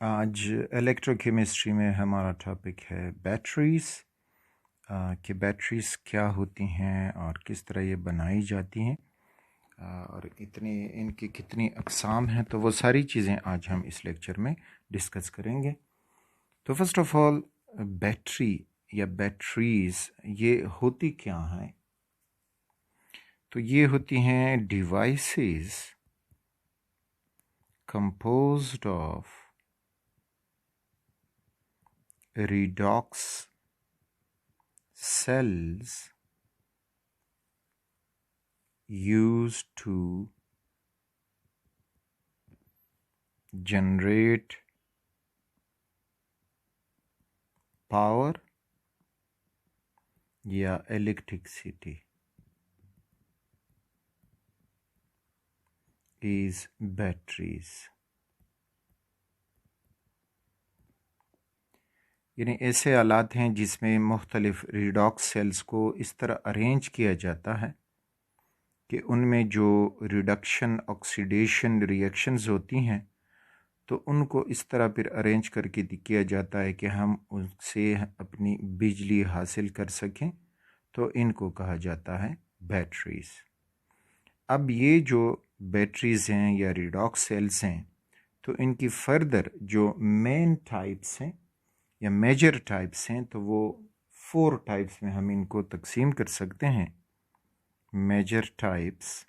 आज इलेक्ट्रोकेमिस्ट्री में हमारा टॉपिक है बैटरीज़ कि बैटरीज़ क्या होती हैं और किस तरह ये बनाई जाती हैं और इनकी कितनी अक़साम हैं, तो वो सारी चीज़ें आज हम इस लेक्चर में डिस्कस करेंगे। तो फर्स्ट ऑफ ऑल बैटरी या बैटरीज़ ये होती क्या हैं? तो ये होती हैं devices composed of redox cells used to generate power या electricity is batteries। यानी ऐसे आलात हैं जिसमें मुख्तलिफ रिडॉक्स सेल्स को इस तरह अरेंज किया जाता है कि उनमें जो रिडक्शन ऑक्सीडेशन रिएक्शंस होती हैं तो उनको इस तरह फिर अरेंज करके किया जाता है कि हम उससे अपनी बिजली हासिल कर सकें, तो इनको कहा जाता है बैटरीज़। अब ये जो बैटरीज़ हैं या रिडॉक्स सेल्स हैं, तो इनकी फर्दर जो मेन टाइप्स हैं या मेजर टाइप्स हैं, तो वो 4 टाइप्स में हम इनको तकसीम कर सकते हैं। मेजर टाइप्स,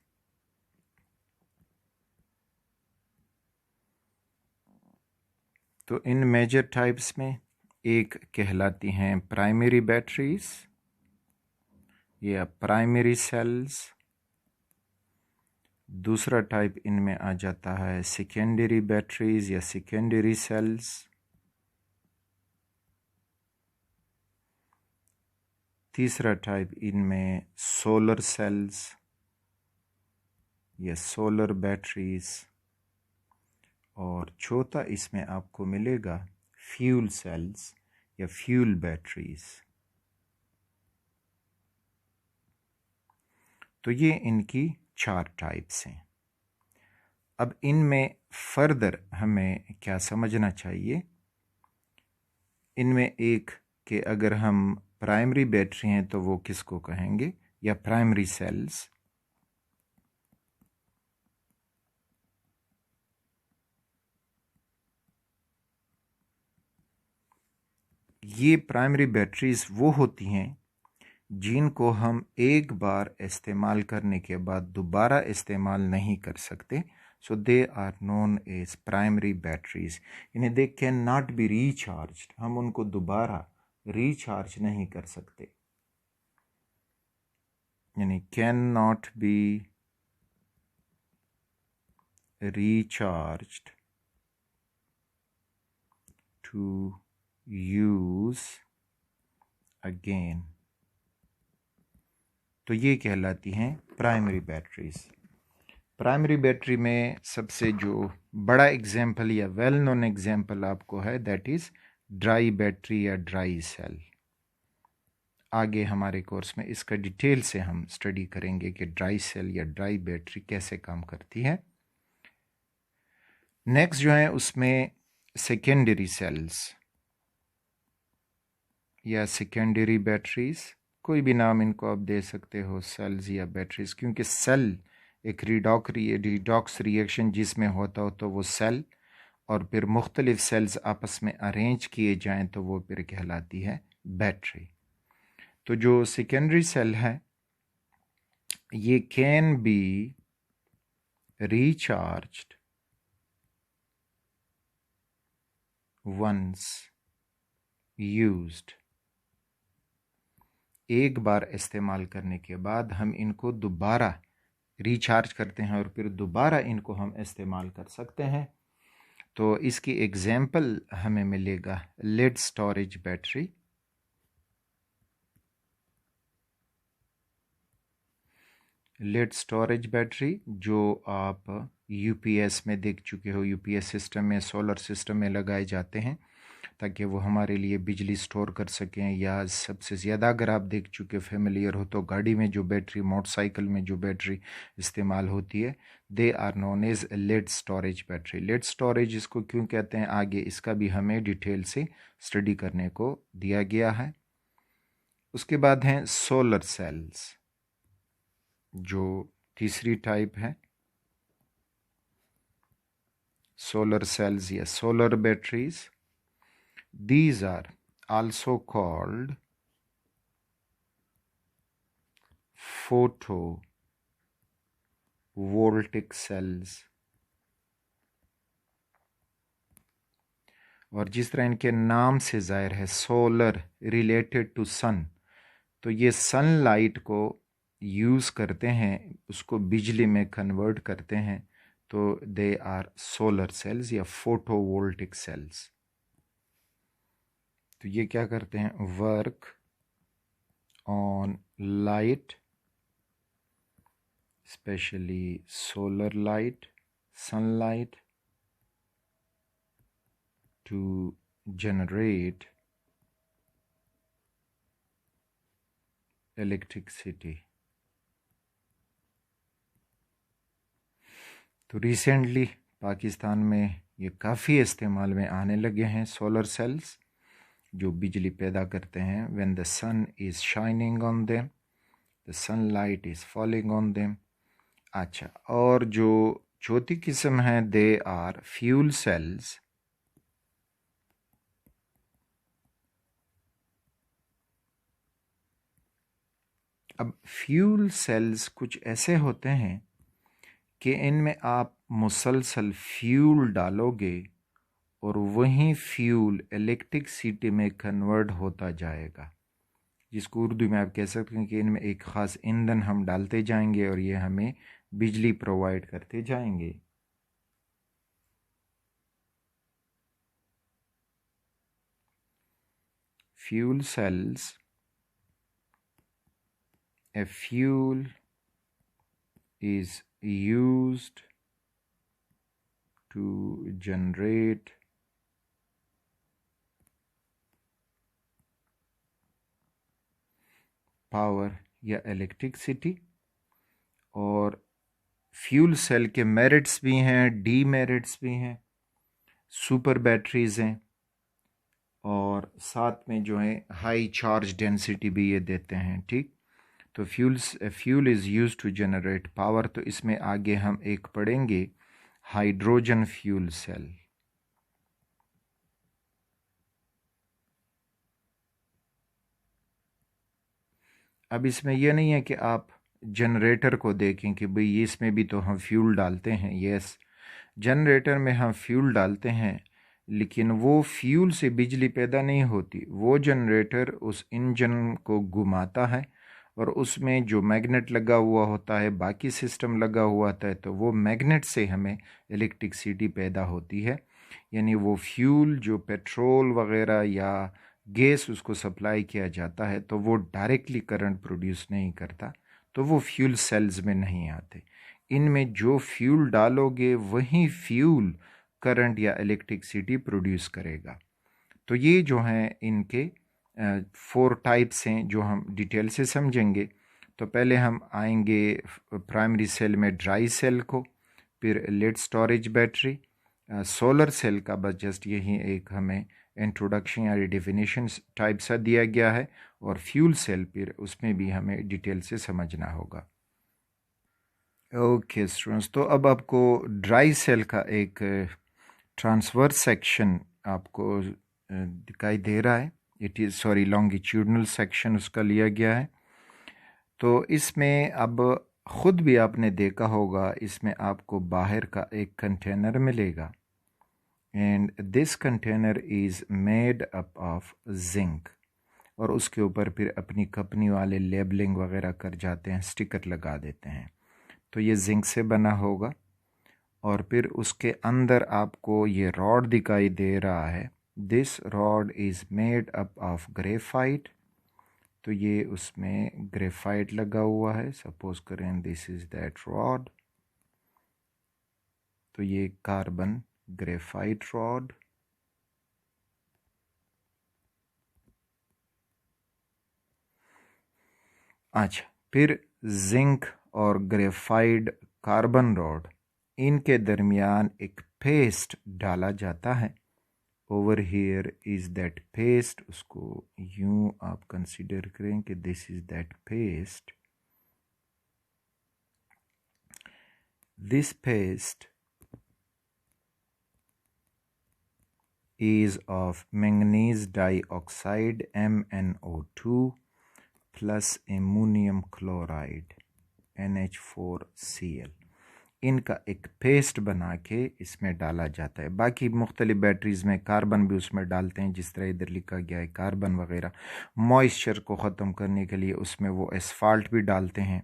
तो इन मेजर टाइप्स में एक कहलाती हैं प्राइमरी बैटरीज या प्राइमरी सेल्स। दूसरा टाइप इनमें आ जाता है सेकेंडरी बैटरीज या सेकेंडरी सेल्स। तीसरा टाइप इनमें सोलर सेल्स या सोलर बैटरीज। और चौथा इसमें आपको मिलेगा फ्यूल सेल्स या फ्यूल बैटरीज। तो ये इनकी 4 टाइप्स हैं। अब इनमें फर्दर हमें क्या समझना चाहिए, इनमें एक कि अगर हम प्राइमरी बैटरी हैं तो वो किसको कहेंगे, या प्राइमरी सेल्स। ये प्राइमरी बैटरीज वो होती हैं जिनको हम एक बार इस्तेमाल करने के बाद दोबारा इस्तेमाल नहीं कर सकते। So they are known as primary batteries. इन्हें they can not be recharged, हम उनको दोबारा रिचार्ज नहीं कर सकते, यानी can not be recharged to use again. तो ये कहलाती हैं प्राइमरी बैटरीज। प्राइमरी बैटरी में सबसे जो बड़ा एग्जाम्पल या वेल नोन एग्जाम्पल आपको है, दैट इज़ ड्राई बैटरी या ड्राई सेल। आगे हमारे कोर्स में इसका डिटेल से हम स्टडी करेंगे कि ड्राई सेल या ड्राई बैटरी कैसे काम करती है। नेक्स्ट जो है उसमें सेकेंडरी सेल्स या सेकेंडरी बैटरीज, कोई भी नाम इनको आप दे सकते हो, सेल्स या बैटरीज, क्योंकि सेल एक रिडॉक्स रिएक्शन जिसमें होता हो तो वो सेल, और फिर मुख्तलिफ सेल्स आपस में अरेंज किए जाएं तो वो फिर कहलाती है बैटरी। तो जो सेकेंडरी सेल है ये can be recharged once used. एक बार इस्तेमाल करने के बाद हम इनको दोबारा रिचार्ज करते हैं और फिर दोबारा इनको हम इस्तेमाल कर सकते हैं। तो इसकी एग्जाम्पल हमें मिलेगा lead storage battery. Lead storage battery जो आप यूपीएस में देख चुके हो, यूपीएस सिस्टम में, सोलर सिस्टम में लगाए जाते हैं। ताकि वो हमारे लिए बिजली स्टोर कर सकें। या सबसे ज़्यादा अगर आप देख चुके फेमिलियर हो तो गाड़ी में जो बैटरी, मोटरसाइकिल में जो बैटरी इस्तेमाल होती है, they are known as lead storage battery. Lead storage इसको क्यों कहते हैं, आगे इसका भी हमें डिटेल से स्टडी करने को दिया गया है। उसके बाद हैं सोलर सेल्स, जो तीसरी टाइप है। सोलर सेल्स या solar batteries, these are also called photovoltaic cells। और जिस तरह इनके नाम से जाहिर है, सोलर रिलेटेड टू सन, तो ये सनलाइट को यूज़ करते हैं, उसको बिजली में कन्वर्ट करते हैं, तो दे आर सोलर सेल्स या फोटोवोल्टिक सेल्स। तो ये क्या करते हैं, work on light, specially solar light, sunlight, to generate electricity। तो रिसेंटली पाकिस्तान में ये काफ़ी इस्तेमाल में आने लगे हैं सोलर सेल्स, जो बिजली पैदा करते हैं। when the sun is shining on them, the sunlight is falling on them। अच्छा, और जो चौथी किस्म है, दे आर फ्यूल सेल्स। अब फ्यूल सेल्स कुछ ऐसे होते हैं कि इनमें आप मुसलसल फ्यूल डालोगे और वही फ्यूल इलेक्ट्रिसिटी में कन्वर्ट होता जाएगा, जिसको उर्दू में आप कह सकते हैं कि इनमें एक ख़ास ईंधन हम डालते जाएंगे और ये हमें बिजली प्रोवाइड करते जाएंगे। Fuel cells, a fuel is used to generate power या इलेक्ट्रिसिटी। और फ्यूल सेल के मेरिट्स भी हैं, डीमेरिट्स भी हैं, सुपर बैटरीज हैं, और साथ में जो है हाई चार्ज डेंसिटी भी ये देते हैं। ठीक, तो fuel is use to generate power. तो इसमें आगे हम एक पढ़ेंगे हाइड्रोजन फ्यूल सेल। अब इसमें यह नहीं है कि आप जनरेटर को देखें कि भाई इसमें भी तो हम फ्यूल डालते हैं। यस, जनरेटर में हम फ्यूल डालते हैं, लेकिन वो फ्यूल से बिजली पैदा नहीं होती। वो जनरेटर उस इंजन को घुमाता है और उसमें जो मैग्नेट लगा हुआ होता है, बाकी सिस्टम लगा हुआ होता है, तो वो मैग्नेट से हमें इलेक्ट्रिसिटी पैदा होती है। यानी वो फ्यूल जो पेट्रोल वगैरह या गैस उसको सप्लाई किया जाता है, तो वो डायरेक्टली करंट प्रोड्यूस नहीं करता, तो वो फ्यूल सेल्स में नहीं आते। इनमें जो फ्यूल डालोगे वही फ्यूल करंट या इलेक्ट्रिसिटी प्रोड्यूस करेगा। तो ये जो हैं इनके 4 टाइप्स हैं जो हम डिटेल से समझेंगे। तो पहले हम आएंगे प्राइमरी सेल में ड्राई सेल को, फिर lead storage battery, solar cell का बस जस्ट यही एक हमें इंट्रोडक्शन या डिफिनीशन टाइप सा दिया गया है, और फ्यूल सेल फिर उसमें भी हमें डिटेल से समझना होगा। ओके स्टूडेंट्स, तो अब आपको ड्राई सेल का एक ट्रांसवर्स सेक्शन आपको दिखाई दे रहा है। इट इज़ लॉन्गिट्यूडनल सेक्शन उसका लिया गया है। तो इसमें अब ख़ुद भी आपने देखा होगा, इसमें आपको बाहर का एक कंटेनर मिलेगा, and this container is made up of zinc, और उसके ऊपर फिर अपनी कंपनी वाले लेबलिंग वगैरह कर जाते हैं, स्टिकर लगा देते हैं। तो ये जिंक से बना होगा, और फिर उसके अंदर आपको ये रॉड दिखाई दे रहा है। This rod is made up of graphite. तो ये उसमें ग्रेफाइट लगा हुआ है। सपोज करें दिस इज़ दैट रॉड, तो ये कार्बन ग्रेफाइट रॉड। अच्छा, फिर जिंक और ग्रेफाइड कार्बन रॉड, इनके दरमियान एक पेस्ट डाला जाता है। Over here is that paste, उसको यूं आप कंसीडर करें कि this is that paste. This paste is of manganese dioxide MnO2 plus ammonium chloride NH4Cl, इनका एक पेस्ट बना के इसमें डाला जाता है। बाकी मुख्तलिफ बैटरीज में कार्बन भी उसमें डालते हैं, जिस तरह इधर लिखा गया है कार्बन वगैरह। मॉइस्चर को ख़त्म करने के लिए उसमें वो एसफाल्ट भी डालते हैं।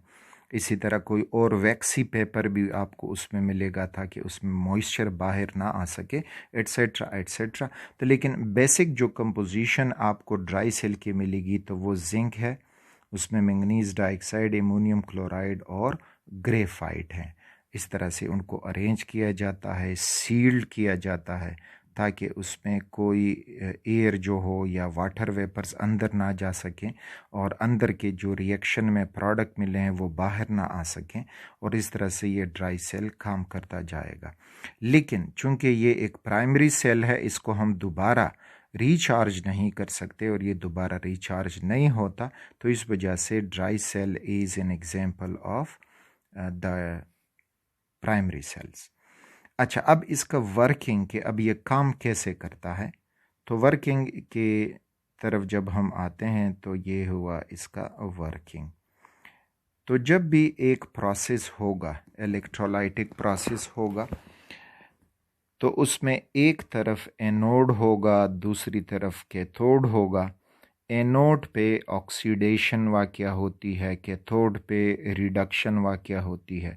इसी तरह कोई और वैक्सी पेपर भी आपको उसमें मिलेगा ताकि उसमें मॉइस्चर बाहर ना आ सके, एट्सेट्रा एट्सेट्रा। तो लेकिन बेसिक जो कंपोजिशन आपको ड्राई सेल की मिलेगी तो वो जिंक है, उसमें मैंगनीज डाइऑक्साइड, एमोनियम क्लोराइड और ग्रेफाइट है। इस तरह से उनको अरेंज किया जाता है, सील्ड किया जाता है ताकि उसमें कोई एयर जो हो या वाटर वेपर्स अंदर ना जा सकें और अंदर के जो रिएक्शन में प्रोडक्ट मिले हैं वो बाहर ना आ सकें, और इस तरह से ये ड्राई सेल काम करता जाएगा। लेकिन चूंकि ये एक प्राइमरी सेल है, इसको हम दोबारा रिचार्ज नहीं कर सकते और ये दोबारा रिचार्ज नहीं होता, तो इस वजह से dry cell is an example of the primary cells. अच्छा, अब इसका वर्किंग के अब ये काम कैसे करता है, तो वर्किंग के तरफ जब हम आते हैं तो ये हुआ इसका वर्किंग। तो जब भी एक प्रोसेस होगा, इलेक्ट्रोलाइटिक प्रोसेस होगा, तो उसमें एक तरफ एनोड होगा, दूसरी तरफ कैथोड होगा। एनोड पे ऑक्सीडेशन वाक़या होती है, कैथोड पे रिडक्शन वाक़या होती है,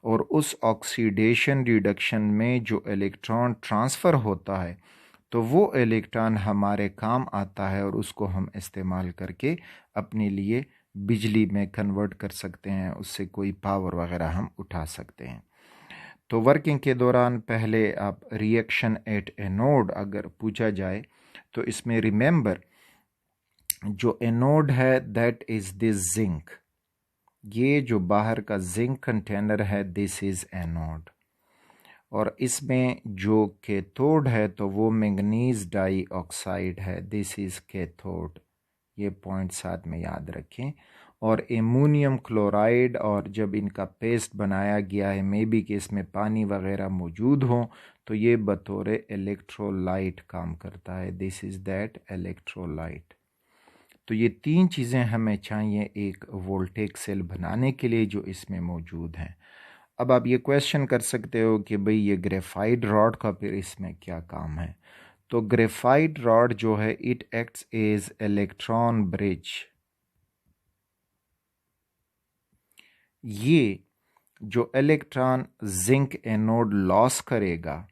और उस ऑक्सीडेशन रिडक्शन में जो इलेक्ट्रॉन ट्रांसफ़र होता है तो वो इलेक्ट्रॉन हमारे काम आता है और उसको हम इस्तेमाल करके अपने लिए बिजली में कन्वर्ट कर सकते हैं, उससे कोई पावर वगैरह हम उठा सकते हैं। तो वर्किंग के दौरान पहले आप रिएक्शन एट एनोड अगर पूछा जाए तो इसमें रिमेंबर जो एनोड है दैट इज़ दिस जिंक, ये जो बाहर का जिंक कंटेनर है दिस इज़ एनोड, और इसमें जो कैथोड है तो वो मैंगनीज डाइऑक्साइड है, दिस इज़ कैथोड। ये पॉइंट साथ में याद रखें। और एमोनियम क्लोराइड, और जब इनका पेस्ट बनाया गया है मे बी कि इसमें पानी वगैरह मौजूद हो तो ये बतौर इलेक्ट्रोलाइट काम करता है, दिस इज़ दैट इलेक्ट्रोलाइट। तो ये तीन चीज़ें हमें चाहिए एक वोल्टेक सेल बनाने के लिए जो इसमें मौजूद हैं। अब आप ये क्वेश्चन कर सकते हो कि भाई ये ग्रेफाइट रॉड का फिर इसमें क्या काम है। तो ग्रेफाइट रॉड जो है it acts as electron bridge. ये जो इलेक्ट्रॉन जिंक एनोड लॉस करेगा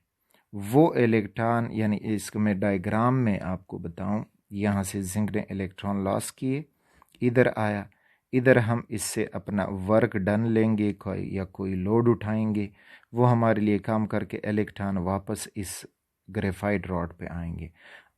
वो इलेक्ट्रॉन, यानी इसको मैं डायग्राम में आपको बताऊं, यहाँ से जिंक ने इलेक्ट्रॉन लॉस किए, इधर आया, इधर हम इससे अपना वर्क डन लेंगे या कोई लोड उठाएंगे, वो हमारे लिए काम करके इलेक्ट्रॉन वापस इस ग्रेफाइट रॉड पे आएंगे।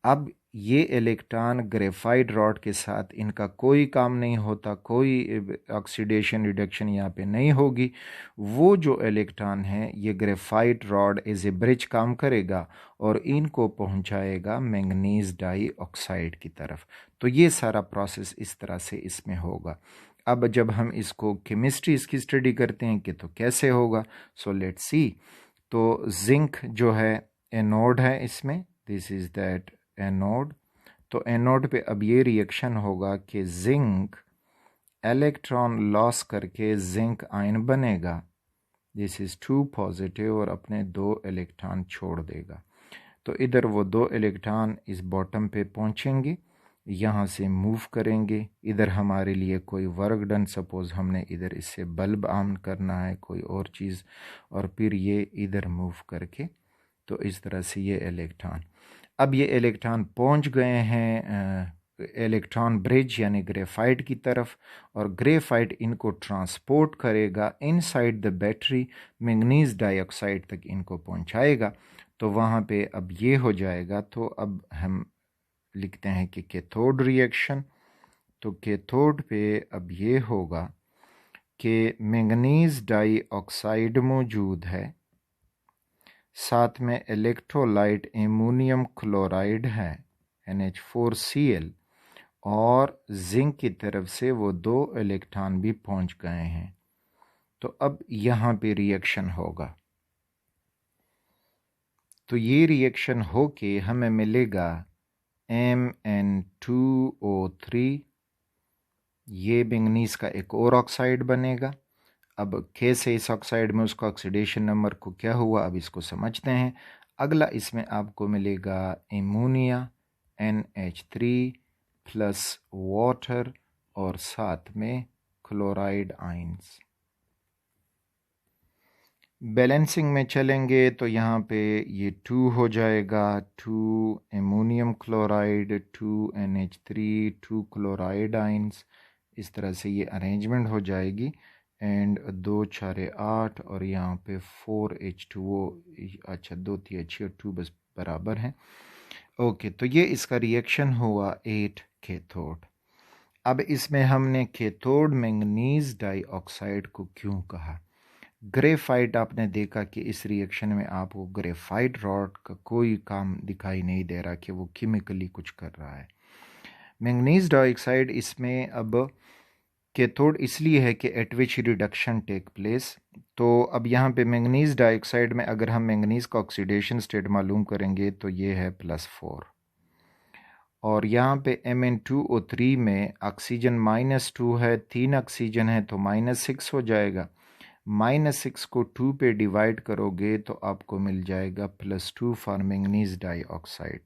अब ये इलेक्ट्रॉन ग्रेफाइट रॉड के साथ इनका कोई काम नहीं होता, कोई ऑक्सीडेशन रिडक्शन यहाँ पे नहीं होगी। वो जो इलेक्ट्रॉन है ये graphite rod as a bridge काम करेगा और इनको पहुँचाएगा मैंगनीज डाइऑक्साइड की तरफ। तो ये सारा प्रोसेस इस तरह से इसमें होगा। अब जब हम इसको केमिस्ट्री इसकी स्टडी करते हैं कि तो कैसे होगा, सो लेट्स सी। तो जिंक जो है एनोड है इसमें, दिस इज़ दैट एनोड। तो एनोड पे अब ये रिएक्शन होगा कि जिंक इलेक्ट्रॉन लॉस करके जिंक आयन बनेगा, दिस इज़ 2 पॉजिटिव, और अपने 2 इलेक्ट्रॉन छोड़ देगा। तो इधर वो 2 इलेक्ट्रॉन इस बॉटम पे पहुंचेंगे, यहाँ से मूव करेंगे, इधर हमारे लिए कोई वर्क डन, सपोज़ हमने इधर इससे बल्ब ऑन करना है कोई और चीज़, और फिर ये इधर मूव करके, तो इस तरह से ये इलेक्ट्रॉन, अब ये इलेक्ट्रॉन पहुंच गए हैं इलेक्ट्रॉन ब्रिज यानी ग्रेफाइट की तरफ, और ग्रेफाइट इनको ट्रांसपोर्ट करेगा inside the battery, manganese dioxide तक इनको पहुंचाएगा। तो वहाँ पे अब ये हो जाएगा। तो अब हम लिखते हैं कि कैथोड रिएक्शन, तो कैथोड पे अब ये होगा कि मैंगनीज डाइऑक्साइड मौजूद है, साथ में इलेक्ट्रोलाइट एमोनियम क्लोराइड है NH4Cl, और जिंक की तरफ से वो 2 इलेक्ट्रॉन भी पहुंच गए हैं। तो अब यहाँ पे रिएक्शन होगा, तो ये रिएक्शन होके हमें मिलेगा MN2O3, ये मैंगनीज का एक और ऑक्साइड बनेगा। अब कैसे इस ऑक्साइड में उसका ऑक्सीडेशन नंबर को क्या हुआ, अब इसको समझते हैं। अगला इसमें आपको मिलेगा एमोनिया NH3 प्लस वाटर और साथ में क्लोराइड आयंस। बैलेंसिंग में चलेंगे तो यहाँ पे ये 2 हो जाएगा, 2 ammonium chloride, 2 NH3, 2 chloride ions. इस तरह से ये अरेंजमेंट हो जाएगी एंड 2 4 8 और यहाँ पे 4H2O। अच्छा 2 3 अच्छी और 2 बस बराबर हैं। ओके, तो ये इसका रिएक्शन हुआ 8 कैथोड। अब इसमें हमने कैथोड मैंगनीज डाइऑक्साइड को क्यों कहा? ग्रेफाइट आपने देखा कि इस रिएक्शन में आपको ग्रेफाइट रॉड का कोई काम दिखाई नहीं दे रहा कि वो केमिकली कुछ कर रहा है। मैंगनीज डाइऑक्साइड इसमें अब कैथोड इसलिए है कि at which reduction take place. तो अब यहाँ पे मैंगनीज डाइऑक्साइड में अगर हम मैंगनीज का ऑक्सीडेशन स्टेट मालूम करेंगे तो ये है +4, और यहाँ पे Mn2O3 में ऑक्सीजन -2 है, 3 ऑक्सीजन है तो -6 हो जाएगा। -6 को 2 पे डिवाइड करोगे तो आपको मिल जाएगा +2 फॉर मैंगनीज डाइऑक्साइड।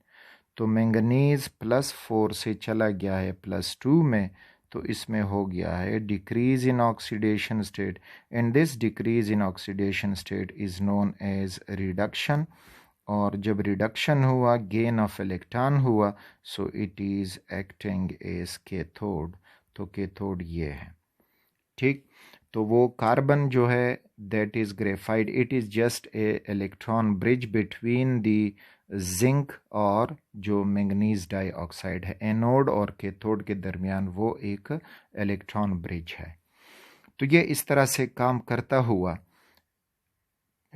तो मैंगनीज +4 से चला गया है +2 में, तो इसमें हो गया है decrease in oxidation state, and this decrease in oxidation state is known as reduction. और जब रिडक्शन हुआ, गेन ऑफ इलेक्ट्रॉन हुआ, so it is acting as cathode. तो कैथोड ये है, ठीक। तो वो कार्बन जो है that is graphite, it is just a electron bridge between the zinc और जो मैंगनीज डाइऑक्साइड है। एनोड और कैथोड के दरमियान वो एक इलेक्ट्रॉन ब्रिज है। तो ये इस तरह से काम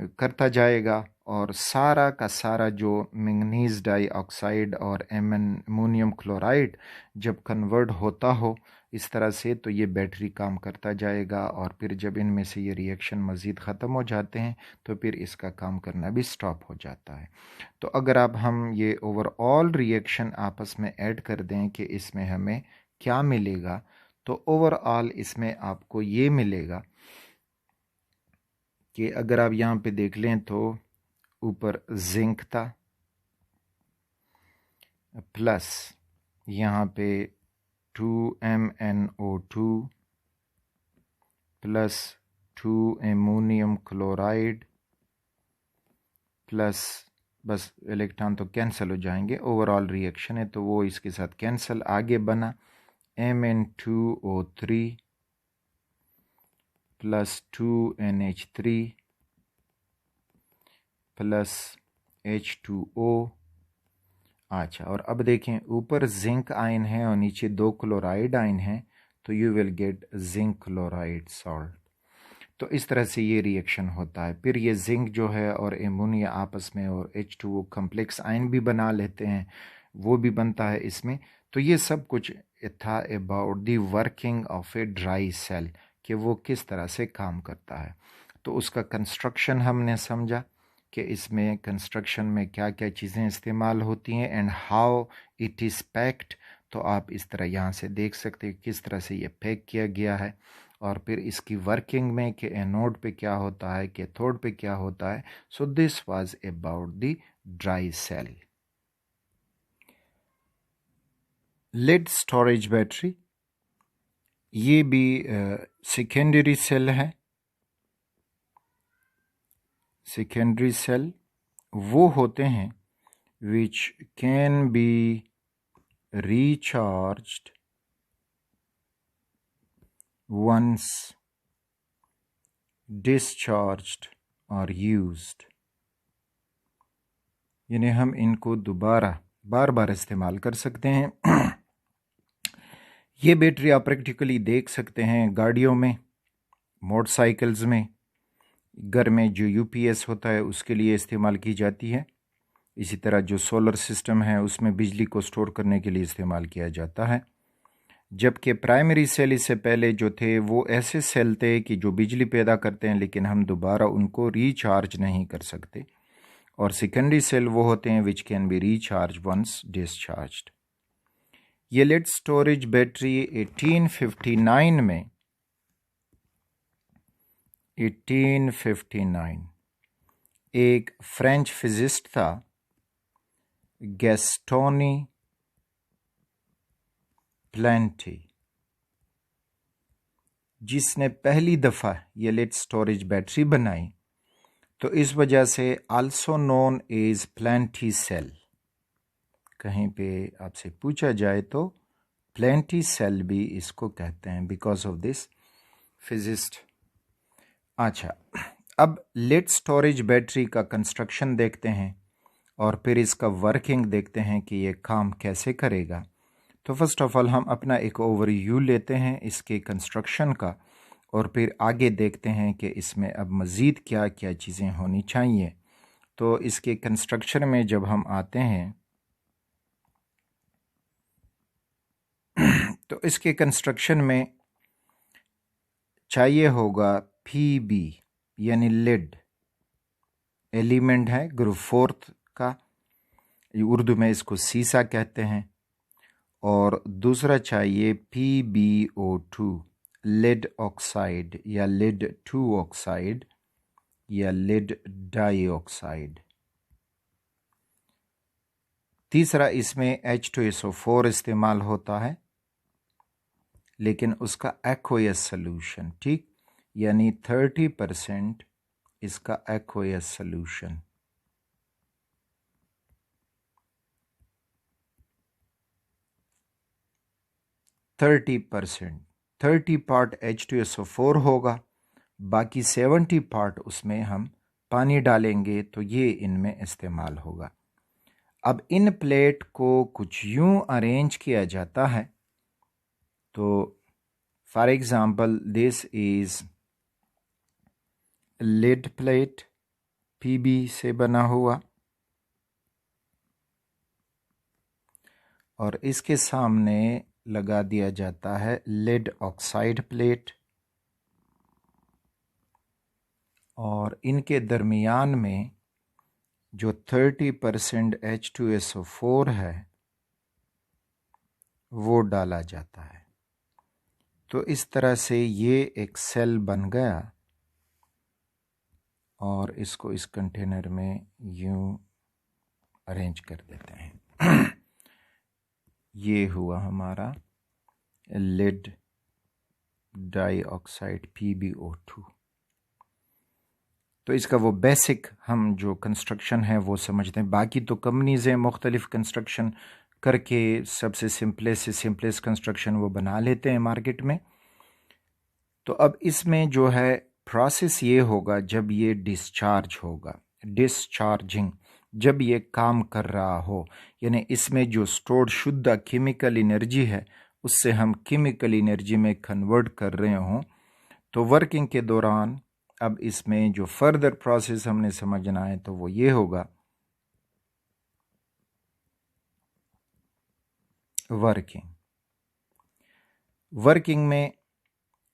करता जाएगा, और सारा का सारा जो मैंगनीज डाइऑक्साइड और एमोनियम क्लोराइड जब कन्वर्ट होता हो इस तरह से, तो ये बैटरी काम करता जाएगा, और फिर जब इनमें से ये रिएक्शन मज़ीद ख़त्म हो जाते हैं तो फिर इसका काम करना भी स्टॉप हो जाता है। तो अगर अब हम ये ओवरऑल रिएक्शन आपस में ऐड कर दें कि इसमें हमें क्या मिलेगा, तो ओवरऑल इसमें आपको ये मिलेगा कि अगर आप यहाँ पे देख लें तो ऊपर जिंक था, प्लस यहाँ पे 2MnO2 plus 2 ammonium chloride plus, बस इलेक्ट्रॉन तो कैंसिल हो जाएंगे, ओवरऑल रिएक्शन है तो वो इसके साथ कैंसिल। आगे बना Mn2O3 plus 2NH3 plus H2O। अच्छा, और अब देखें ऊपर जिंक आयन है और नीचे 2 क्लोराइड आयन है, तो you will gate zinc chloride salt. तो इस तरह से ये रिएक्शन होता है। फिर ये जिंक जो है और एमोनिया आपस में और H2O कम्प्लेक्स आयन भी बना लेते हैं, वो भी बनता है इसमें। तो ये सब कुछ था about the working of a dry cell, कि वो किस तरह से काम करता है। तो उसका कंस्ट्रक्शन हमने समझा कि इसमें कंस्ट्रक्शन में क्या क्या चीज़ें इस्तेमाल होती हैं and how it is packed. तो आप इस तरह यहाँ से देख सकते हैं किस तरह से ये पैक किया गया है, और फिर इसकी वर्किंग में कि एनोड पे क्या होता है, कैथोड पे क्या होता है। So this was about the dry cell. Lead storage battery, ये भी सेकेंडरी सेल है। सेकेंडरी सेल वो होते हैं which can be recharged once discharged or used, यानी हम इनको दोबारा बार बार इस्तेमाल कर सकते हैं। ये बैटरी आप प्रैक्टिकली देख सकते हैं गाड़ियों में, मोटरसाइकिल्स में, घर में जो यूपीएस होता है उसके लिए इस्तेमाल की जाती है। इसी तरह जो सोलर सिस्टम है उसमें बिजली को स्टोर करने के लिए इस्तेमाल किया जाता है। जबकि प्राइमरी सेल इससे पहले जो थे वो ऐसे सेल थे कि जो बिजली पैदा करते हैं लेकिन हम दोबारा उनको रिचार्ज नहीं कर सकते। और सेकेंडरी सेल वो होते हैं which can be recharge once discharged. ये लेड स्टोरेज बैटरी 1859 एक फ्रेंच फिजिस्ट था गैस्टोनी प्लेंटी, जिसने पहली दफ़ा ये लेड स्टोरेज बैटरी बनाई। तो इस वजह से also known as Plante cell, कहीं पे आपसे पूछा जाए तो प्लेंटी सेल भी इसको कहते हैं बिकॉज ऑफ दिस फिजिस्ट। अच्छा, अब लेड स्टोरेज बैटरी का कंस्ट्रक्शन देखते हैं और फिर इसका वर्किंग देखते हैं कि ये काम कैसे करेगा। तो फर्स्ट ऑफ ऑल हम अपना एक ओवरव्यू लेते हैं इसके कंस्ट्रक्शन का और फिर आगे देखते हैं कि इसमें अब मज़ीद क्या क्या चीज़ें होनी चाहिए। तो इसके कंस्ट्रक्शन में जब हम आते हैं तो इसके कंस्ट्रक्शन में चाहिए होगा पीबी यानी लेड एलिमेंट है ग्रुप 4 का, उर्दू में इसको सीसा कहते हैं। और दूसरा चाहिए PbO2 लेड ऑक्साइड या लेड 2 ऑक्साइड या लेड डाइऑक्साइड। तीसरा इसमें H2SO4 इस्तेमाल होता है लेकिन उसका एक्वयस सोल्यूशन, ठीक, यानी 30% इसका एक्वयस सोल्यूशन। थर्टी पार्ट H2SO4 होगा, बाकी 70 पार्ट उसमें हम पानी डालेंगे तो ये इनमें इस्तेमाल होगा। अब इन प्लेट को कुछ यूं अरेंज किया जाता है, तो for example this is lead plate PB से बना हुआ और इसके सामने लगा दिया जाता है लेड ऑक्साइड प्लेट और इनके दरमियान में जो 30% H2SO4 है वो डाला जाता है। तो इस तरह से ये एक सेल बन गया और इसको इस कंटेनर में यूं अरेंज कर देते हैं। ये हुआ हमारा लेड डाइऑक्साइड PbO2। तो इसका वो बेसिक हम जो कंस्ट्रक्शन है वो समझते हैं। बाकी तो कंपनीज़ हैं मुख्तलिफ कंस्ट्रक्शन करके सबसे सिंपलेस्ट कंस्ट्रक्शन वो बना लेते हैं मार्केट में। तो अब इसमें जो है प्रोसेस ये होगा, जब ये डिस्चार्ज होगा, डिस्चार्जिंग, जब ये काम कर रहा हो, यानी इसमें जो स्टोर्ड शुद्ध केमिकल एनर्जी है उससे हम केमिकल एनर्जी में कन्वर्ट कर रहे हों, तो वर्किंग के दौरान अब इसमें जो फर्दर प्रोसेस हमने समझना है तो वो ये होगा वर्किंग में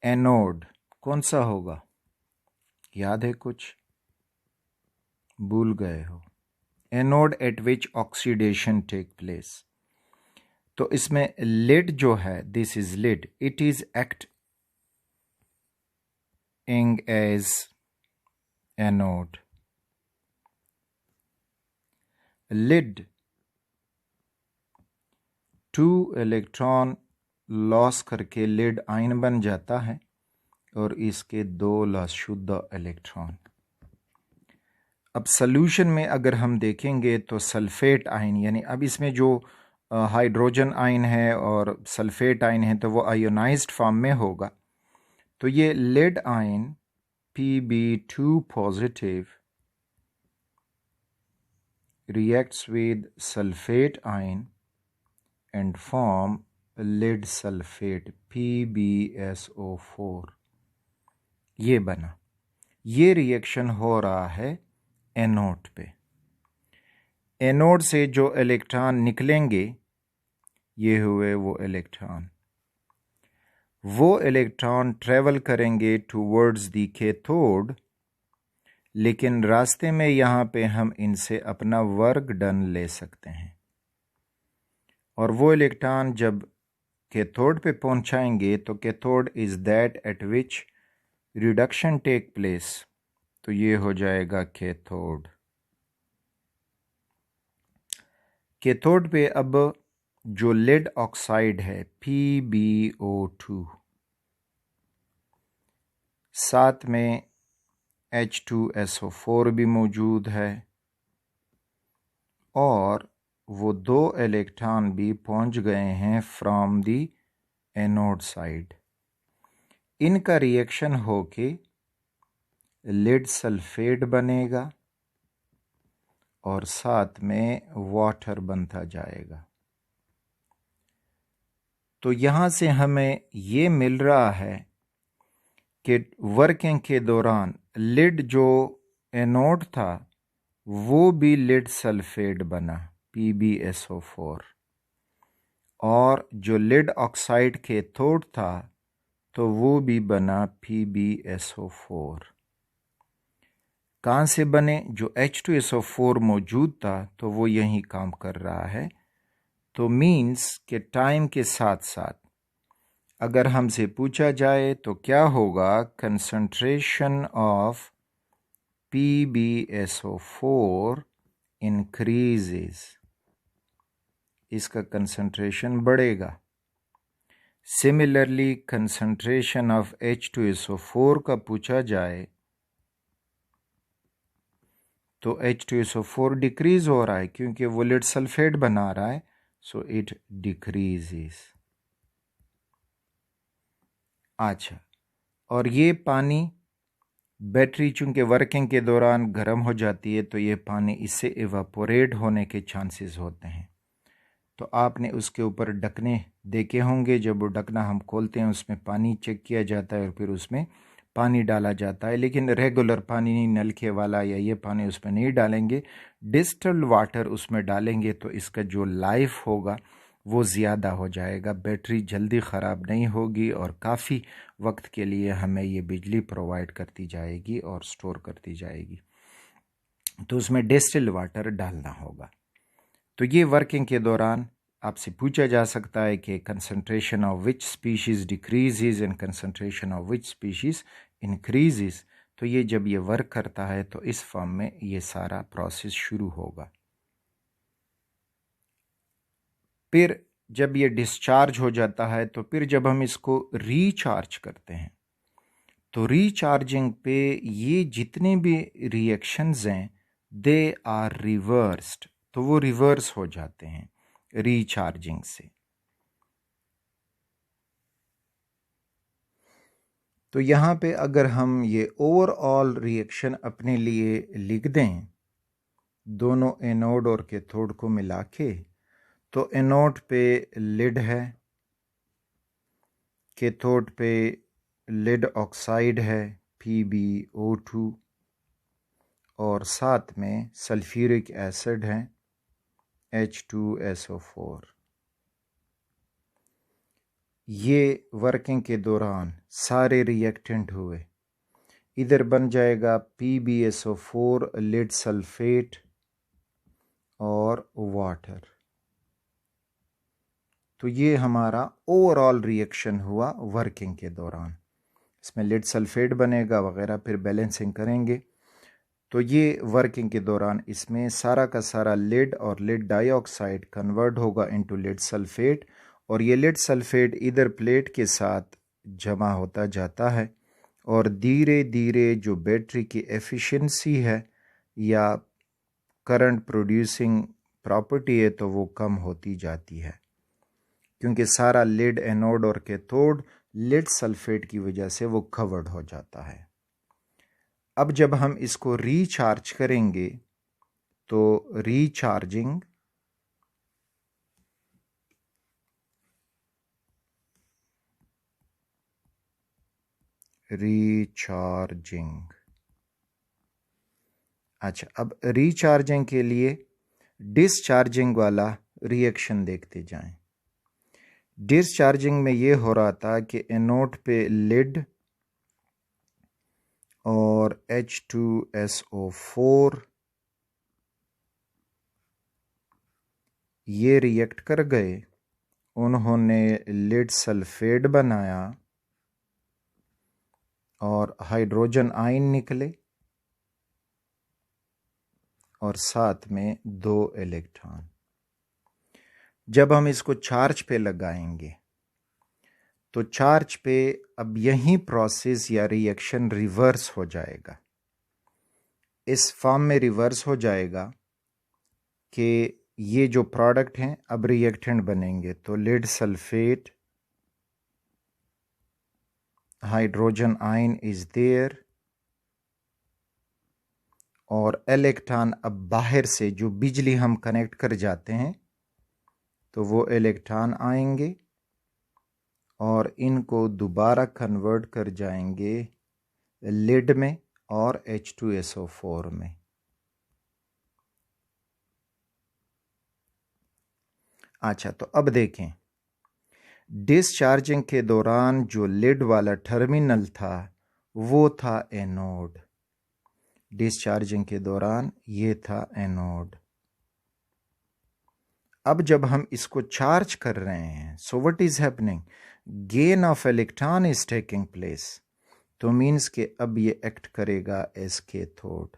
एनोड कौन सा होगा, याद है कुछ, भूल गए हो? Anode at which oxidation take place. तो इसमें लेड जो है, this is lead, it is acting as anode. Lead 2 electron loss करके लेड आयन बन जाता है और इसके 2 शुद्ध इलेक्ट्रॉन। अब सॉल्यूशन में अगर हम देखेंगे तो सल्फेट आयन, यानी अब इसमें जो हाइड्रोजन आयन है और सल्फेट आयन है तो वो आयोनाइज्ड फॉर्म में होगा। तो ये lead ion Pb2 positive reacts with sulfate ion and form lead sulphate PbSO4 ये बना। ये रिएक्शन हो रहा है एनोड पे। एनोड से जो इलेक्ट्रॉन निकलेंगे ये हुए वो इलेक्ट्रॉन ट्रेवल करेंगे टूवर्ड्स द कैथोड, लेकिन रास्ते में यहाँ पे हम इनसे अपना वर्क डन ले सकते हैं। और वो इलेक्ट्रॉन जब कैथोड पे पहुंचाएंगे तो cathode is that at which reduction take place, तो ये हो जाएगा कैथोड। कैथोड पे अब जो लेड ऑक्साइड है PbO2, साथ में H2SO4 भी मौजूद है, और वो दो इलेक्ट्रॉन भी पहुंच गए हैं फ्रॉम दी एनोड साइड। इनका रिएक्शन होके लेड सल्फेट बनेगा और साथ में वाटर बनता जाएगा। तो यहाँ से हमें ये मिल रहा है कि वर्किंग के दौरान लेड जो एनोड था वो भी लेड सल्फेट बना PbSO4, और जो लेड ऑक्साइड कैथोड था तो वो भी बना PbSO4। कहाँ से बने? जो H2SO4 मौजूद था तो वो यही काम कर रहा है। तो मीन्स के टाइम के साथ साथ अगर हमसे पूछा जाए तो क्या होगा, कंसंट्रेशन ऑफ PbSO4 इंक्रीजेस, इसका कंसंट्रेशन बढ़ेगा। सिमिलरली कंसंट्रेशन ऑफ H2SO4 का पूछा जाए तो H2SO4 डिक्रीज हो रहा है क्योंकि वो लेड सल्फेट बना रहा है, सो इट डिक्रीजेस। अच्छा, और ये पानी बैटरी चूंकि वर्किंग के दौरान गर्म हो जाती है तो ये पानी इससे इवापोरेट होने के चांसेस होते हैं। तो आपने उसके ऊपर ढकने देखे होंगे, जब वो ढकना हम खोलते हैं उसमें पानी चेक किया जाता है और फिर उसमें पानी डाला जाता है, लेकिन रेगुलर पानी नहीं, नलके वाला या ये पानी उसमें नहीं डालेंगे, डिस्टिल्ड वाटर उसमें डालेंगे तो इसका जो लाइफ होगा वो ज़्यादा हो जाएगा, बैटरी जल्दी ख़राब नहीं होगी और काफ़ी वक्त के लिए हमें ये बिजली प्रोवाइड करती जाएगी और स्टोर करती जाएगी। तो उसमें डिस्टिल्ड वाटर डालना होगा। तो ये वर्किंग के दौरान आपसे पूछा जा सकता है कि concentration of which species decreases and concentration of which species increases. तो ये जब ये वर्क करता है तो इस फॉर्म में ये सारा प्रोसेस शुरू होगा। फिर जब ये डिस्चार्ज हो जाता है तो फिर जब हम इसको रीचार्ज करते हैं तो रीचार्जिंग पे ये जितने भी रिएक्शंस हैं दे आर रिवर्स्ड, तो वो रिवर्स हो जाते हैं रीचार्जिंग से। तो यहाँ पे अगर हम ये ओवरऑल रिएक्शन अपने लिए लिख दें दोनों एनोड और कैथोड को मिला के, तो एनोड पे लेड है, कैथोड पे लेड ऑक्साइड है PbO2, और साथ में सल्फ्यूरिक एसिड है H2SO4। ये वर्किंग के दौरान सारे रिएक्टेंट हुए, इधर बन जाएगा PbSO4 लेड सल्फेट और वाटर। तो ये हमारा ओवरऑल रिएक्शन हुआ वर्किंग के दौरान, इसमें लेड सल्फेट बनेगा वगैरह, फिर बैलेंसिंग करेंगे। तो ये वर्किंग के दौरान इसमें सारा का सारा लेड और लेड डाइऑक्साइड कन्वर्ट होगा इनटू लेड सल्फेट, और ये लेड सल्फेट इधर प्लेट के साथ जमा होता जाता है और धीरे धीरे जो बैटरी की एफिशिएंसी है या करंट प्रोड्यूसिंग प्रॉपर्टी है तो वो कम होती जाती है, क्योंकि सारा लेड एनोड और कैथोड लेड सल्फेट की वजह से वो कवर्ड हो जाता है। अब जब हम इसको रीचार्ज करेंगे तो रीचार्जिंग रीचार्जिंग। अच्छा, अब रीचार्जिंग के लिए डिस्चार्जिंग वाला रिएक्शन देखते जाएं। डिस्चार्जिंग में ये हो रहा था कि एनोड पे लिड और H2SO4 ये रिएक्ट कर गए, उन्होंने लिड सल्फेट बनाया और हाइड्रोजन आयन निकले और साथ में 2 इलेक्ट्रॉन। जब हम इसको चार्ज पे लगाएंगे तो चार्ज पे अब यही प्रोसेस या रिएक्शन रिवर्स हो जाएगा। इस फॉर्म में रिवर्स हो जाएगा कि ये जो प्रोडक्ट हैं अब रिएक्टेंट बनेंगे। तो lead sulphate, hydrogen ion is there और इलेक्ट्रॉन अब बाहर से जो बिजली हम कनेक्ट कर जाते हैं तो वो इलेक्ट्रॉन आएंगे और इनको दोबारा कन्वर्ट कर जाएंगे लिड में और H2SO4 में। अच्छा, तो अब देखें, डिस्चार्जिंग के दौरान जो लिड वाला टर्मिनल था वो था एनोड। डिस्चार्जिंग के दौरान ये था एनोड। अब जब हम इसको चार्ज कर रहे हैं, so what is happening, gain of electron is taking place. तो मीन्स के अब ये एक्ट करेगा एज कैथोड,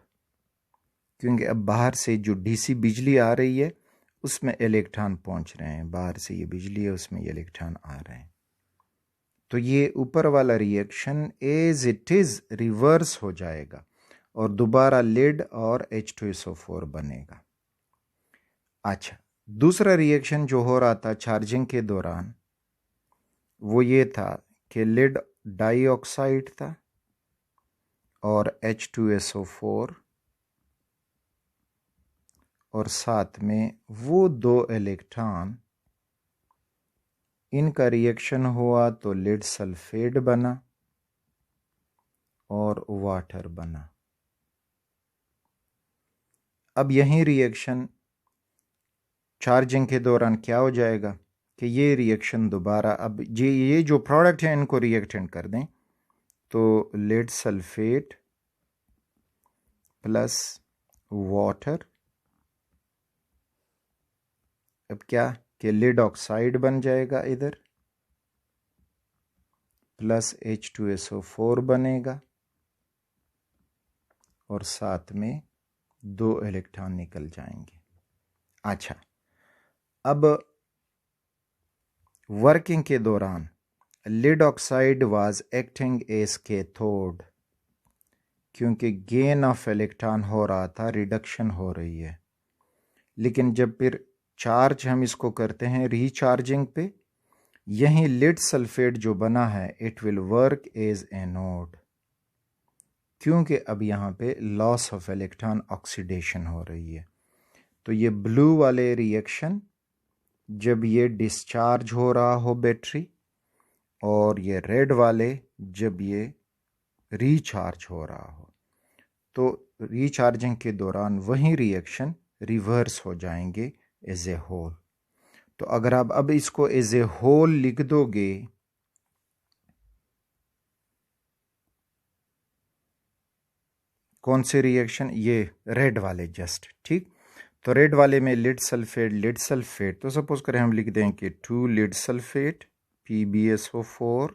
क्योंकि अब बाहर से जो डीसी बिजली आ रही है उसमें इलेक्ट्रॉन पहुंच रहे हैं। बाहर से ये बिजली है, उसमें ये इलेक्ट्रॉन आ रहे हैं। तो ये ऊपर वाला reaction as it is reverse हो जाएगा और दोबारा लिड और H2SO4 बनेगा। अच्छा, दूसरा रिएक्शन जो हो रहा था चार्जिंग के दौरान वो ये था कि लिड डाइऑक्साइड था और H2SO4 और साथ में वो 2 इलेक्ट्रॉन, इनका रिएक्शन हुआ तो लिड सल्फेट बना और वाटर बना। अब यही रिएक्शन चार्जिंग के दौरान क्या हो जाएगा कि ये रिएक्शन दोबारा, अब ये जो प्रोडक्ट है इनको रिएक्टेंट कर दें तो लिड सल्फेट प्लस वाटर, अब क्या कि लिड ऑक्साइड बन जाएगा इधर, प्लस H2SO4 बनेगा और साथ में 2 इलेक्ट्रॉन निकल जाएंगे। अच्छा, अब वर्किंग के दौरान lead oxide was acting as cathode, क्योंकि गेन ऑफ इलेक्ट्रॉन हो रहा था, रिडक्शन हो रही है। लेकिन जब फिर चार्ज हम इसको करते हैं रीचार्जिंग पे, यही लिड सल्फेट जो बना है it will work as anode, क्योंकि अब यहाँ पे लॉस ऑफ इलेक्ट्रॉन ऑक्सीडेशन हो रही है। तो ये ब्लू वाले रिएक्शन जब ये डिस्चार्ज हो रहा हो बैटरी, और ये रेड वाले जब ये रीचार्ज हो रहा हो, तो रीचार्जिंग के दौरान वही रिएक्शन रिवर्स हो जाएंगे एज ए होल। तो अगर आप अब इसको एज ए होल लिख दोगे कौन से रिएक्शन, ये रेड वाले जस्ट, ठीक। तो रेड वाले में लिड सल्फेट, तो सपोज करें हम लिख दें कि 2 lead sulphate PbSO4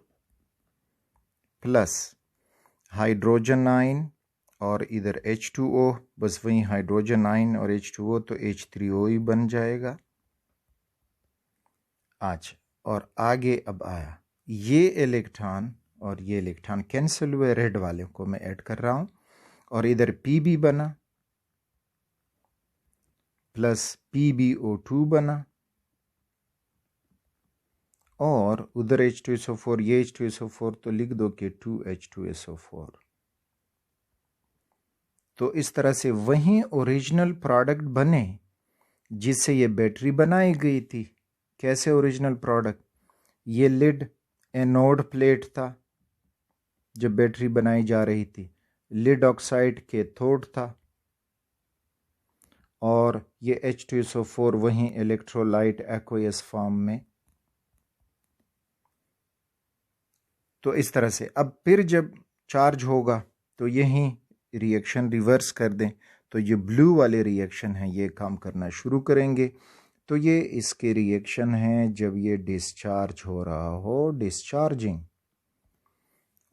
plus hydrogen ion और इधर H2O, बस वही हाइड्रोजन आयन और H2O तो H3O ही बन जाएगा। आज और आगे अब आया ये इलेक्ट्रॉन और ये इलेक्ट्रॉन कैंसिल हुए, रेड वाले को मैं ऐड कर रहा हूं और इधर Pb बना प्लस PbO2 बना और उधर H2SO4, ये H2SO4 तो लिख दो कि 2H2SO4। तो इस तरह से वही ओरिजिनल प्रोडक्ट बने जिससे ये बैटरी बनाई गई थी। कैसे ओरिजिनल प्रोडक्ट, ये लिड एनोड प्लेट था जब बैटरी बनाई जा रही थी, लिड ऑक्साइड कैथोड था और ये H2SO4 वहीं इलेक्ट्रोलाइट एक्वस फॉर्म में। तो इस तरह से अब फिर जब चार्ज होगा तो यही रिएक्शन रिवर्स कर दें, तो ये ब्लू वाले रिएक्शन हैं ये काम करना शुरू करेंगे। तो ये इसके रिएक्शन हैं जब ये डिस्चार्ज हो रहा हो, डिस्चार्जिंग,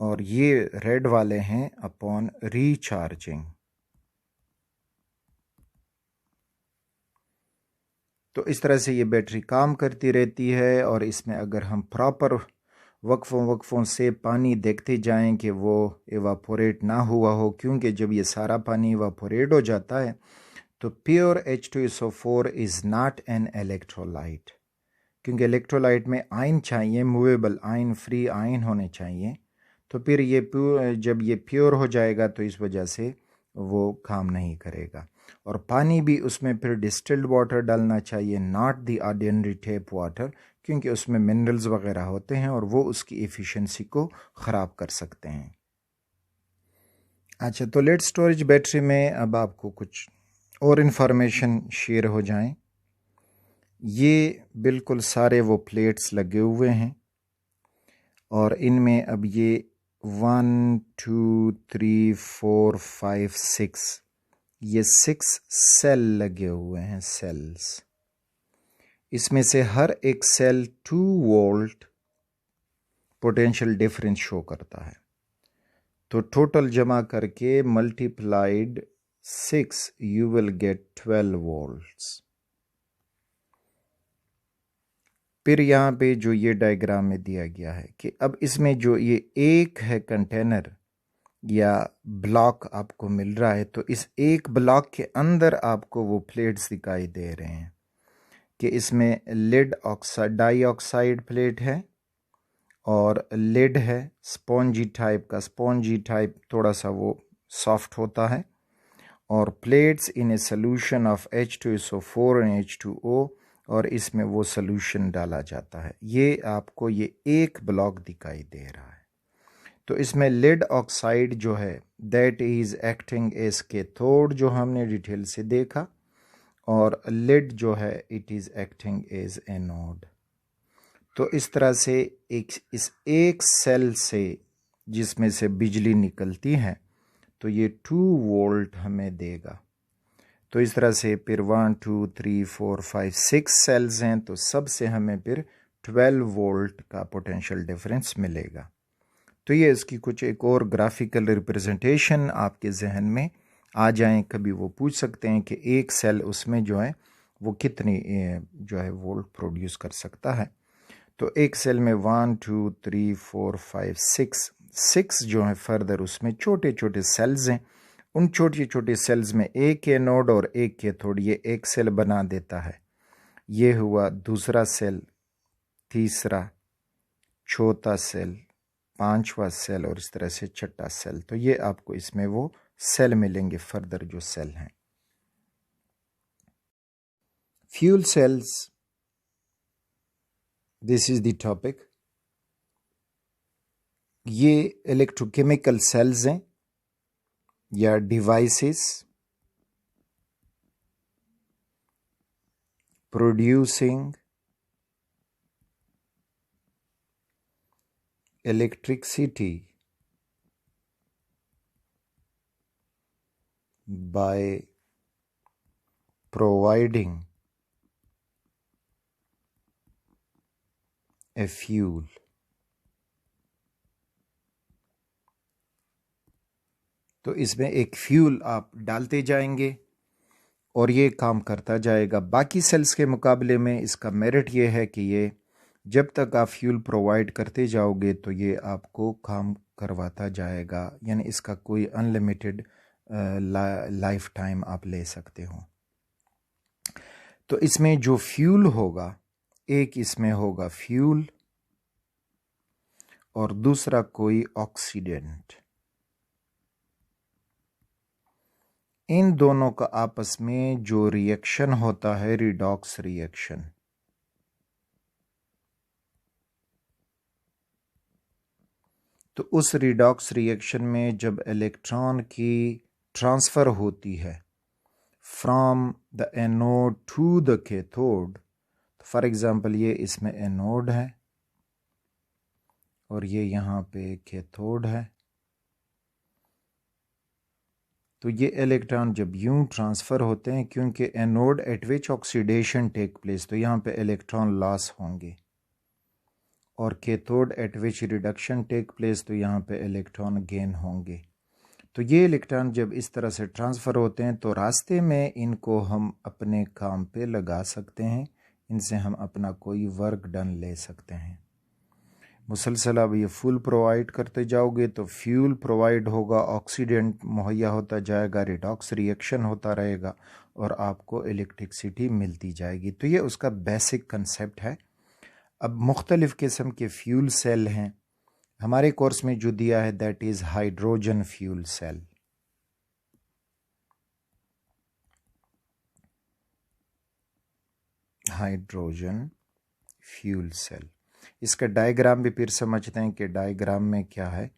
और ये रेड वाले हैं अपॉन रीचार्जिंग। तो इस तरह से ये बैटरी काम करती रहती है और इसमें अगर हम प्रॉपर वक्फों से पानी देखते जाएं कि वो एवापोरेट ना हुआ हो, क्योंकि जब ये सारा पानी एवापोरेट हो जाता है तो pure H2SO4 is not an electrolyte, क्योंकि इलेक्ट्रोलाइट में आयन चाहिए, मूवेबल आयन, फ्री आयन होने चाहिए। तो फिर ये जब ये प्योर हो जाएगा तो इस वजह से वो काम नहीं करेगा। और पानी भी उसमें फिर डिस्टिल्ड वाटर डालना चाहिए, not the ordinary tape water, क्योंकि उसमें मिनरल्स वगैरह होते हैं और वो उसकी एफिशिएंसी को ख़राब कर सकते हैं। अच्छा, तो लेड स्टोरेज बैटरी में अब आपको कुछ और इन्फॉर्मेशन शेयर हो जाएं। ये बिल्कुल सारे वो प्लेट्स लगे हुए हैं और इनमें अब ये 1 2 3 4 5 6 ये 6 सेल लगे हुए हैं, सेल्स। इसमें से हर एक cell 2 volt potential difference show करता है। तो टोटल जमा करके multiplied 6 you will get 12 volts. फिर यहाँ पे जो ये डायग्राम में दिया गया है कि अब इसमें जो ये एक है कंटेनर या ब्लॉक आपको मिल रहा है, तो इस एक ब्लॉक के अंदर आपको वो प्लेट्स दिखाई दे रहे हैं कि इसमें लिड ऑक्साइड डाइऑक्साइड प्लेट है और लिड है स्पॉन्जी टाइप का। स्पॉन्जी टाइप थोड़ा सा वो सॉफ्ट होता है, और plates in a solution of H2SO4 and H2O, और इसमें वो सोल्यूशन डाला जाता है। ये आपको ये एक ब्लॉक दिखाई दे रहा है। तो इसमें लिड ऑक्साइड जो है that is acting as cathode, जो हमने डिटेल से देखा, और लिड जो है it is acting as anode. तो इस तरह से इस एक सेल से जिसमें से बिजली निकलती है तो ये 2 वोल्ट हमें देगा। तो इस तरह से फिर 1 2 3 4 5 6 सेल्स हैं, तो सबसे हमें फिर 12 वोल्ट का पोटेंशियल डिफरेंस मिलेगा। तो ये इसकी कुछ एक और ग्राफिकल रिप्रेजेंटेशन आपके जहन में आ जाएं, कभी वो पूछ सकते हैं कि एक सेल उसमें जो है वो कितनी जो है वोल्ट प्रोड्यूस कर सकता है। तो एक सेल में 1 2 3 4 5 6 जो है फर्दर उसमें छोटे छोटे सेल्स हैं। उन छोटे छोटे सेल्स में एक एनोड और एक कैथोड, ये एक सेल बना देता है। ये हुआ दूसरा सेल, तीसरा, चौथा सेल, पांचवा सेल और इस तरह से छठा सेल। तो ये आपको इसमें वो सेल मिलेंगे फर्दर जो सेल हैं। Fuel cells, this is the topic. ये इलेक्ट्रोकेमिकल सेल्स हैं या devices producing electricity by providing a fuel. तो इसमें एक फ्यूल आप डालते जाएंगे और ये काम करता जाएगा। बाकी सेल्स के मुकाबले में इसका मेरिट ये है कि ये जब तक आप फ्यूल प्रोवाइड करते जाओगे तो ये आपको काम करवाता जाएगा, यानी इसका कोई अनलिमिटेड लाइफ टाइम आप ले सकते हो। तो इसमें जो फ्यूल होगा, एक इसमें होगा फ्यूल और दूसरा कोई ऑक्सीडेंट। इन दोनों का आपस में जो रिएक्शन होता है रिडॉक्स रिएक्शन, तो उस रिडॉक्स रिएक्शन में जब इलेक्ट्रॉन की ट्रांसफ़र होती है from the anode to the cathode, तो फॉर एग्ज़ाम्पल ये इसमें एनोड है और ये यहाँ पे कैथोड है, तो ये इलेक्ट्रॉन जब यूं ट्रांसफ़र होते हैं, क्योंकि anode at which oxidation take place, तो यहाँ पे इलेक्ट्रॉन लॉस होंगे, और cathode at which reduction take place, तो यहाँ पे इलेक्ट्रॉन गेन होंगे। तो ये इलेक्ट्रॉन जब इस तरह से ट्रांसफ़र होते हैं तो रास्ते में इनको हम अपने काम पे लगा सकते हैं, इनसे हम अपना कोई वर्क डन ले सकते हैं। मुसलसल अब ये फ्यूल प्रोवाइड करते जाओगे तो फ्यूल प्रोवाइड होगा, ऑक्सीडेंट मुहैया होता जाएगा, रिडॉक्स रिएक्शन होता रहेगा और आपको इलेक्ट्रिसिटी मिलती जाएगी। तो ये उसका बेसिक कंसेप्ट है। अब मुख्तलिफ़ किस्म के फ्यूल सेल हैं, हमारे कोर्स में जो दिया है that is hydrogen fuel cell. Hydrogen fuel cell, इसका डायग्राम भी फिर समझते हैं कि डायग्राम में क्या है।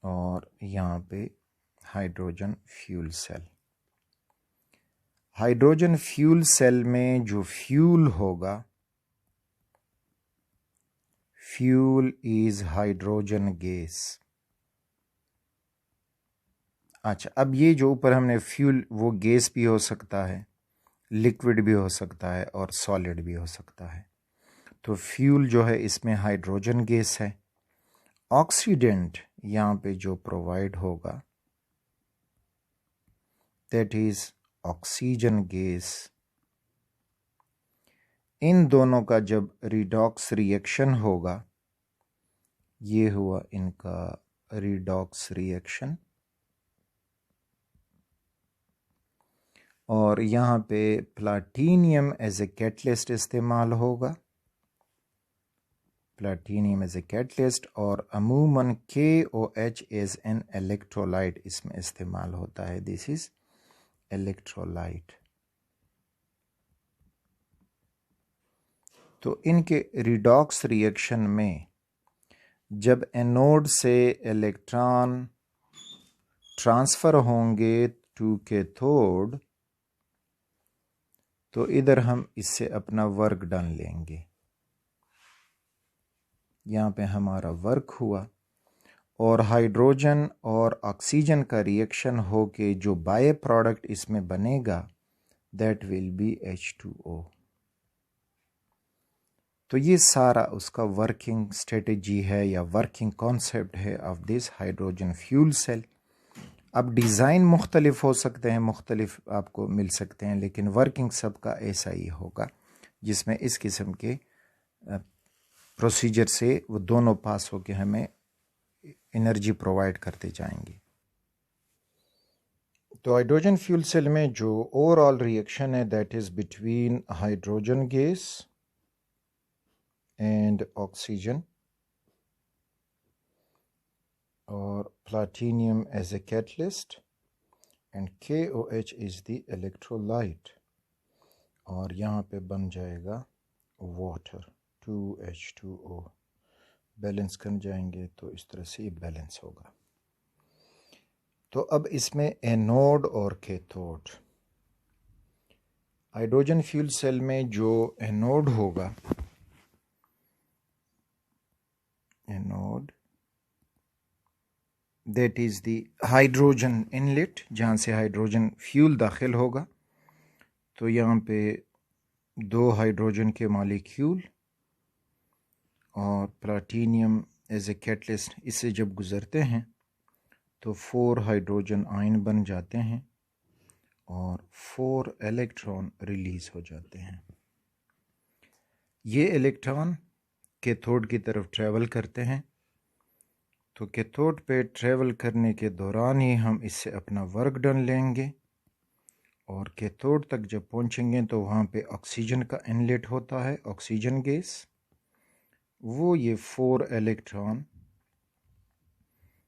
और यहाँ पे hydrogen fuel cell, hydrogen fuel cell में जो फ्यूल होगा, फ्यूल इज हाइड्रोजन गैस। अच्छा, अब ये जो ऊपर हमने फ्यूल, वो गैस भी हो सकता है, लिक्विड भी हो सकता है और सॉलिड भी हो सकता है। तो फ्यूल जो है इसमें हाइड्रोजन गैस है। ऑक्सीडेंट यहाँ पे जो प्रोवाइड होगा दैट इज ऑक्सीजन गैस। इन दोनों का जब रिडॉक्स रिएक्शन होगा, ये हुआ इनका रिडॉक्स रिएक्शन, और यहाँ पे प्लाटीनियम एज ए कैटलिस्ट इस्तेमाल होगा, प्लाटीनियम एज ए कैटलिस्ट, और अमूमन KOH एज एन इलेक्ट्रोलाइट इसमें इस्तेमाल होता है। This is electrolyte. तो इनके रिडॉक्स रिएक्शन में जब एनोड से इलेक्ट्रॉन ट्रांसफ़र होंगे टू कैथोड, तो इधर हम इससे अपना वर्क डन लेंगे। यहाँ पे हमारा वर्क हुआ और हाइड्रोजन और ऑक्सीजन का रिएक्शन हो के जो बाय प्रोडक्ट इसमें बनेगा दैट विल बी H2O। तो ये सारा उसका वर्किंग स्ट्रेटजी है या वर्किंग कॉन्सेप्ट है of this hydrogen fuel cell. अब डिज़ाइन मुख्तलिफ हो सकते हैं, मुख्तलिफ आपको मिल सकते हैं, लेकिन वर्किंग सबका ऐसा ही होगा, जिसमें इस किस्म के प्रोसीजर से वो दोनों पास होके हमें एनर्जी प्रोवाइड करते जाएंगे। तो हाइड्रोजन फ्यूल सेल में जो ओवरऑल रिएक्शन है that is between hydrogen gas and oxygen और platinum as a catalyst and KOH is the electrolyte, और यहाँ पे बन जाएगा वाटर 2H2O। बैलेंस कर जाएंगे तो इस तरह से ये बैलेंस होगा। तो अब इसमें एनोड और कैथोड, हाइड्रोजन फ्यूल सेल में जो एनोड होगा, anode that is the hydrogen inlet, जहाँ से हाइड्रोजन फ्यूल दाखिल होगा। तो यहाँ पे 2 हाइड्रोजन के मॉलिक्यूल और प्लाटीनियम एज ए कैटलिस्ट इससे जब गुज़रते हैं तो 4 हाइड्रोजन आयन बन जाते हैं और 4 इलेक्ट्रॉन रिलीज़ हो जाते हैं। ये इलेक्ट्रॉन कैथोड की तरफ ट्रैवल करते हैं। तो कैथोड पे ट्रैवल करने के दौरान ही हम इससे अपना वर्क डन लेंगे, और कैथोड तक जब पहुंचेंगे तो वहाँ पे ऑक्सीजन का इनलेट होता है, ऑक्सीजन गैस, वो ये 4 इलेक्ट्रॉन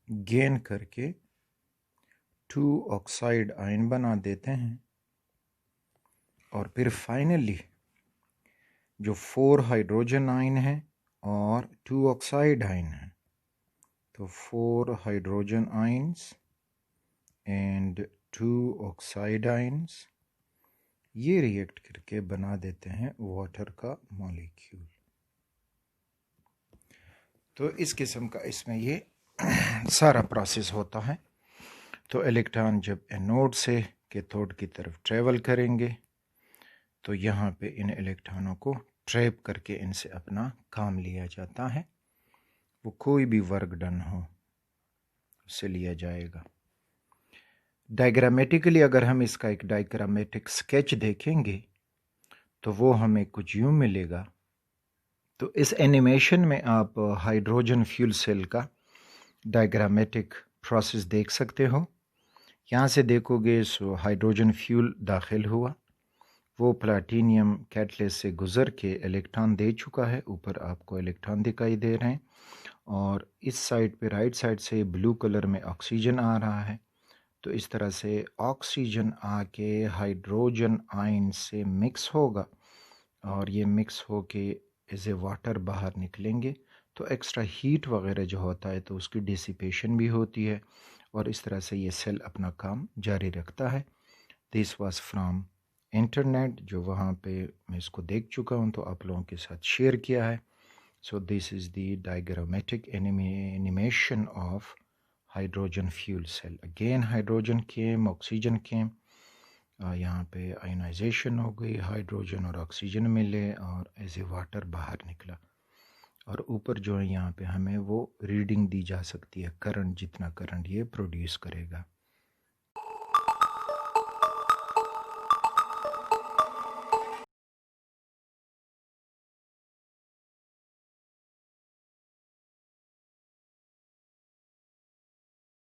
गेन करके 2 ऑक्साइड आयन बना देते हैं, और फिर फाइनली जो 4 हाइड्रोजन आयन है और 2 ऑक्साइड आयन है तो 4 hydrogen ions and 2 oxide ions, ये रिएक्ट करके बना देते हैं वाटर का मॉलिक्यूल। तो इस किस्म का इसमें ये सारा प्रोसेस होता है। तो इलेक्ट्रॉन जब एनोड से कैथोड की तरफ ट्रेवल करेंगे तो यहाँ पे इन इलेक्ट्रॉनों को ट्रैप करके इनसे अपना काम लिया जाता है। वो कोई भी वर्क डन हो उससे लिया जाएगा। डायग्रामेटिकली अगर हम इसका एक डायग्रामेटिक स्केच देखेंगे तो वो हमें कुछ यूं मिलेगा। तो इस एनिमेशन में आप हाइड्रोजन फ्यूल सेल का डायग्रामेटिक प्रोसेस देख सकते हो। यहाँ से देखोगे सो हाइड्रोजन फ्यूल दाखिल हुआ, वो प्लाटीनियम कैटलिस्ट से गुज़र के इलेक्ट्रॉन दे चुका है। ऊपर आपको इलेक्ट्रॉन दिखाई दे रहे हैं और इस साइड पे राइट साइड से ब्लू कलर में ऑक्सीजन आ रहा है। तो इस तरह से ऑक्सीजन आके हाइड्रोजन आयन से मिक्स होगा और ये मिक्स होके एज ए वाटर बाहर निकलेंगे। तो एक्स्ट्रा हीट वगैरह जो होता है तो उसकी डिसिपेशन भी होती है और इस तरह से ये सेल अपना काम जारी रखता है। दिस वाज फ्रॉम इंटरनेट, जो वहाँ पे मैं इसको देख चुका हूँ तो आप लोगों के साथ शेयर किया है। So this is the diagrammatic animation of hydrogen fuel cell. Again hydrogen came, oxygen came, यहाँ पे आयनाइजेशन हो गई, हाइड्रोजन और ऑक्सीजन मिले और एज ए वाटर बाहर निकला। और ऊपर जो है यहाँ पे हमें वो रीडिंग दी जा सकती है, करंट, जितना करंट ये प्रोड्यूस करेगा।